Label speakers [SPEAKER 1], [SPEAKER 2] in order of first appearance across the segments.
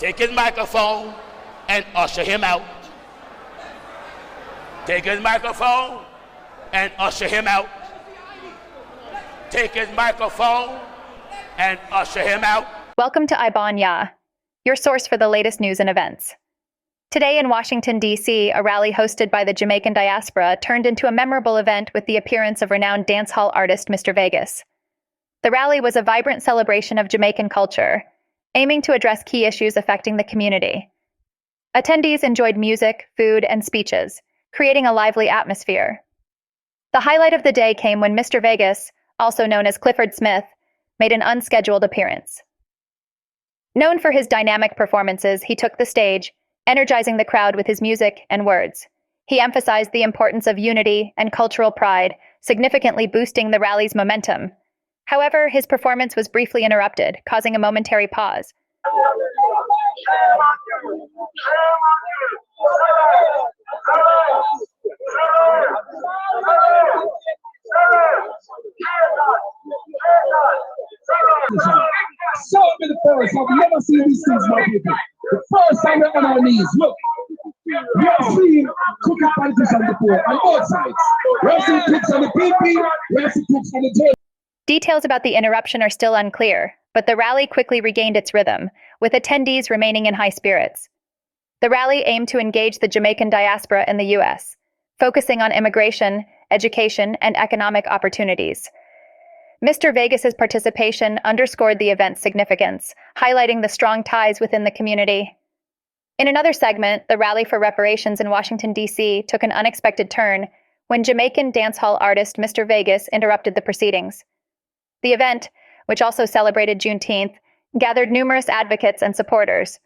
[SPEAKER 1] Take his microphone and usher him out. Take his microphone and usher him out. Take his microphone and usher him out.
[SPEAKER 2] Welcome to Ibanya, your source for the latest news and events. Today in Washington, D.C., a rally hosted by the Jamaican Diaspora turned into a memorable event with the appearance of renowned dancehall artist Mr. Vagas. The rally was a vibrant celebration of Jamaican culture, aiming to address key issues affecting the community. Attendees enjoyed music, food, and speeches, creating a lively atmosphere. The highlight of the day came when Mr. Vagas, also known as Clifford Smith, made an unscheduled appearance. Known for his dynamic performances, he took the stage, energizing the crowd with his music and words. He emphasized the importance of unity and cultural pride, significantly boosting the rally's momentum. However, his performance was briefly interrupted, causing a momentary pause.
[SPEAKER 3] So in the forest, I've never seen these things, my people. The first time we're on our knees, look. We are seeing cooking politicians on the board on both sides. We're seeing cooks on the PP, we're seeing cooks on the J.
[SPEAKER 2] Details about the interruption are still unclear, but the rally quickly regained its rhythm, with attendees remaining in high spirits. The rally aimed to engage the Jamaican diaspora in the U.S., focusing on immigration, education, and economic opportunities. Mr. Vagas's participation underscored the event's significance, highlighting the strong ties within the community. In another segment, the rally for reparations in Washington, D.C. took an unexpected turn when Jamaican dancehall artist Mr. Vagas interrupted the proceedings. The event, which also celebrated Juneteenth, gathered numerous advocates and supporters.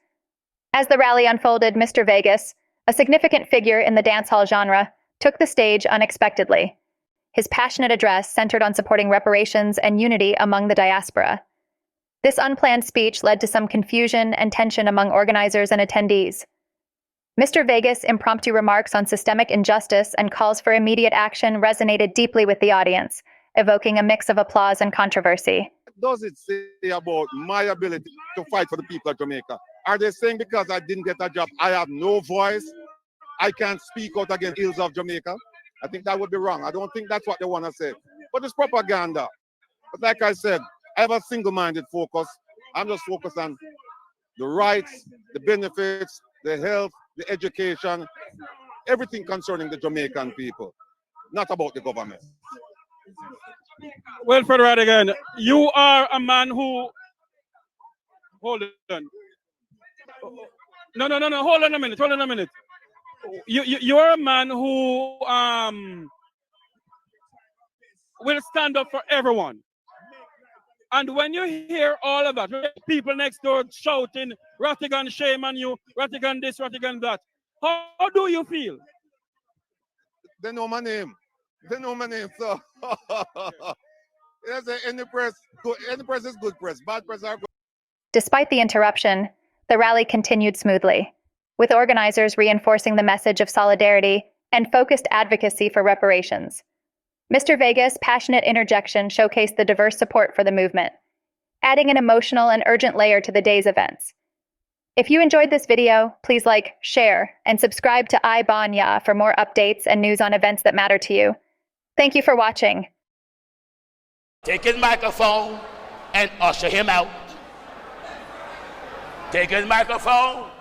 [SPEAKER 2] As the rally unfolded, Mr. Vagas, a significant figure in the dancehall genre, took the stage unexpectedly. His passionate address centered on supporting reparations and unity among the diaspora. This unplanned speech led to some confusion and tension among organizers and attendees. Mr. Vagas' impromptu remarks on systemic injustice and calls for immediate action resonated deeply with the audience, evoking a mix of applause and controversy.
[SPEAKER 4] What does it say about my ability to fight for the people of Jamaica? Are they saying because I didn't get a job, I have no voice? I can't speak out against ills of Jamaica? I think that would be wrong. I don't think that's what they want to say. But it's propaganda. But like I said, I have a single-minded focus. I'm just focused on the rights, the benefits, the health, the education, everything concerning the Jamaican people, not about the government.
[SPEAKER 5] Well, Fred Radigan, you are a man who... Hold on. No, hold on a minute. You're a man who will stand up for everyone. And when you hear all of that, people next door shouting, Ratigan, shame on you, Ratigan this, Ratigan that, how do you feel?
[SPEAKER 4] They know my name. So any press is good press. Bad press are good.
[SPEAKER 2] Despite the interruption, the rally continued smoothly, with organizers reinforcing the message of solidarity and focused advocacy for reparations. Mr. Vagas' passionate interjection showcased the diverse support for the movement, adding an emotional and urgent layer to the day's events. If you enjoyed this video, please like, share, and subscribe to Ibanya for more updates and news on events that matter to you. Thank you for watching.
[SPEAKER 1] Take his microphone and usher him out. Take his microphone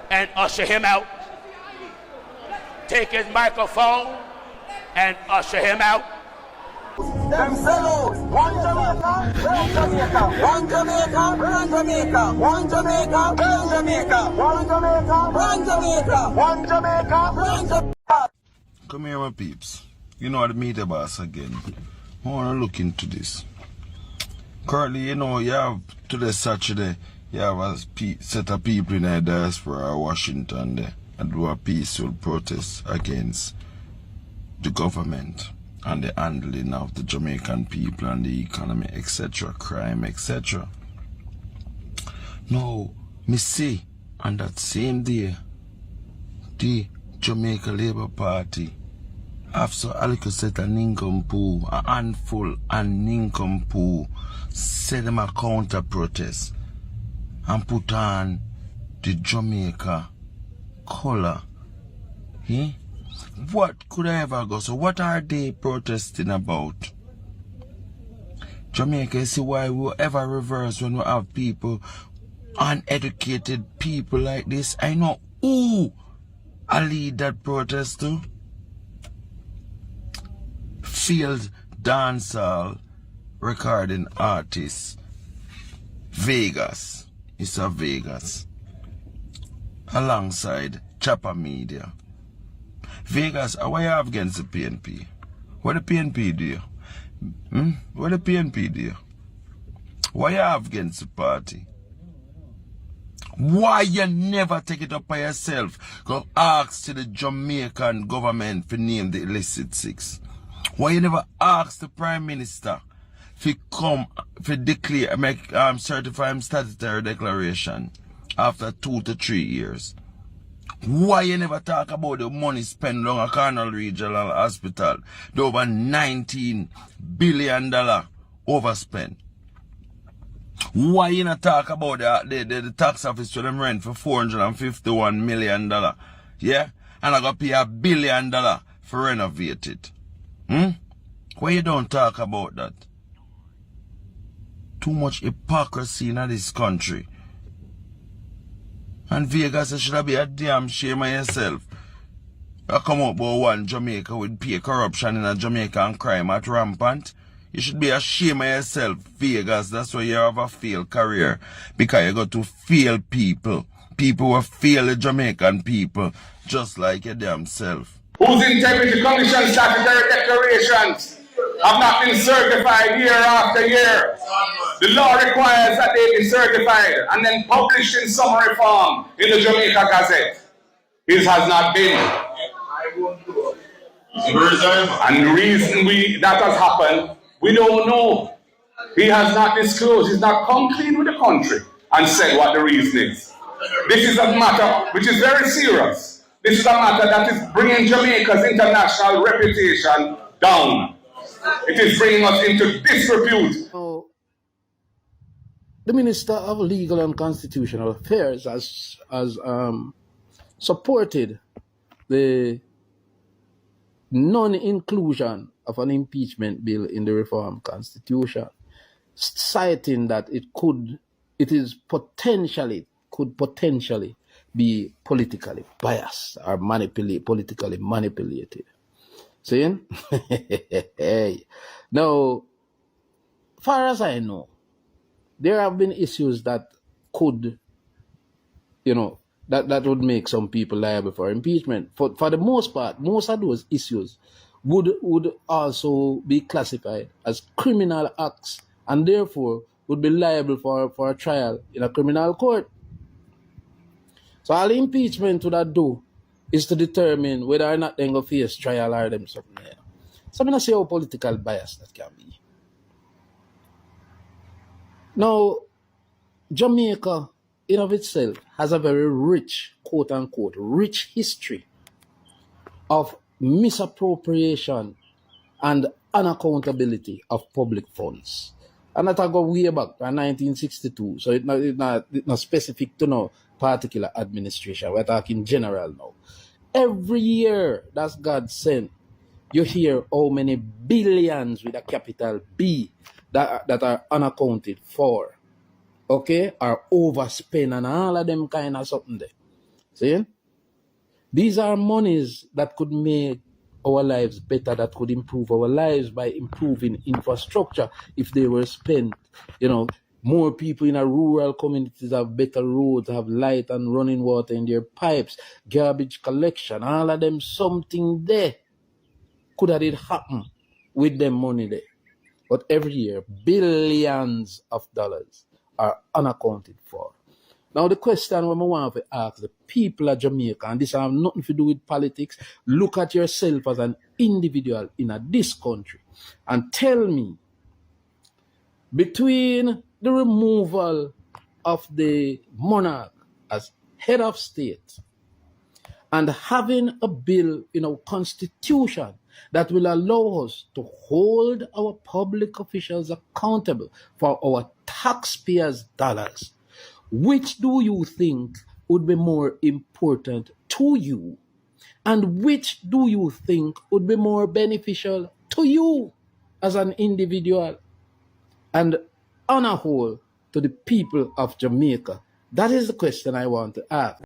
[SPEAKER 1] and usher him out. Take his microphone and usher him out.
[SPEAKER 6] Them fellows, one Jamaica, one Jamaica, one Jamaica, one Jamaica, one Jamaica, one Jamaica, one Jamaica, one Jamaica, one Jamaica, one Jamaica.
[SPEAKER 7] Come here, my peeps. You know how to meet the boss again. I want to look into this. Currently, you know, you have today Saturday, you have a set of people in the diaspora Washington there and do a peaceful protest against the government and the handling of the Jamaican people and the economy, etc., crime, etc. Now, me see on that same day, the Jamaica Labour Party have so a little set of nincompoop, a handful and nincompoop, set them a counter protest and put on the Jamaica color. Eh? What could I ever go? So what are they protesting about? Jamaica, you see why we ever reverse when we have people, uneducated people like this? I know who I lead that protest to. Field dancehall recording artist Vagas. It's a Vagas. Alongside Chopper Media. Vegas, what you have against the PNP? What the PNP do? What the PNP do? What you have against the party? Why you never take it up by yourself? Go ask to the Jamaican government for name the illicit six. Why you never ask the Prime Minister to come for declare, make certify him statutory declaration after 2 to 3 years? Why you never talk about the money spent on a Cornwall Regional Hospital? The over $19 billion overspent. Why you not talk about the tax office for them rent for $451 million? Yeah? And I got to pay $1 billion for renovate it. Why you don't talk about that? Too much hypocrisy in this country. And Vegas, you should be a damn shame of yourself. You come up with one Jamaica with pay corruption in a Jamaica and crime at rampant. You should be ashamed of yourself, Vegas. That's why you have a failed career. Because you got to fail people. People who fail the Jamaican people. Just like your damn self.
[SPEAKER 3] Whose integrity conditions statutory declarations have not been certified year after year. The law requires that they be certified and then published in summary form in the Jamaica Gazette. It has not been. And the reason that has happened, we don't know. He has not disclosed, he's not come clean with the country and said what the reason is. This is a matter which is very serious. This is a matter that is bringing Jamaica's international reputation down. It is bringing us into disrepute.
[SPEAKER 8] So, the Minister of Legal and Constitutional Affairs has supported the non-inclusion of an impeachment bill in the Reform Constitution, citing that it could potentially be politically biased or politically manipulated. See? Now, far as I know, there have been issues that could, that would make some people liable for impeachment. For the most part, most of those issues would also be classified as criminal acts and therefore would be liable for a trial in a criminal court. So all impeachment would do is to determine whether or not they're going to face trial or them something there. So I'm going to see how political bias that can be. Now, Jamaica in of itself has a very rich, quote-unquote, rich history of misappropriation and unaccountability of public funds. And that I go way back to 1962, so it's not specific to no particular administration. We're talking general now. Every year, that's God sent, you hear how many billions with a capital B that are unaccounted for. Okay, are overspent and all of them kind of something there. See? These are monies that could make our lives better, that could improve our lives by improving infrastructure if they were spent. More people in our rural communities have better roads, have light and running water in their pipes, garbage collection, all of them something there. Could have it happen with them money there. But every year, billions of dollars are unaccounted for. Now the question when I want to ask the people of Jamaica, and this has nothing to do with politics, look at yourself as an individual in this country and tell me, between the removal of the monarch as head of state and having a bill in our constitution that will allow us to hold our public officials accountable for our taxpayers' dollars, which do you think would be more important to you? And which do you think would be more beneficial to you as an individual and on a whole to the people of Jamaica? That is the question I want to ask.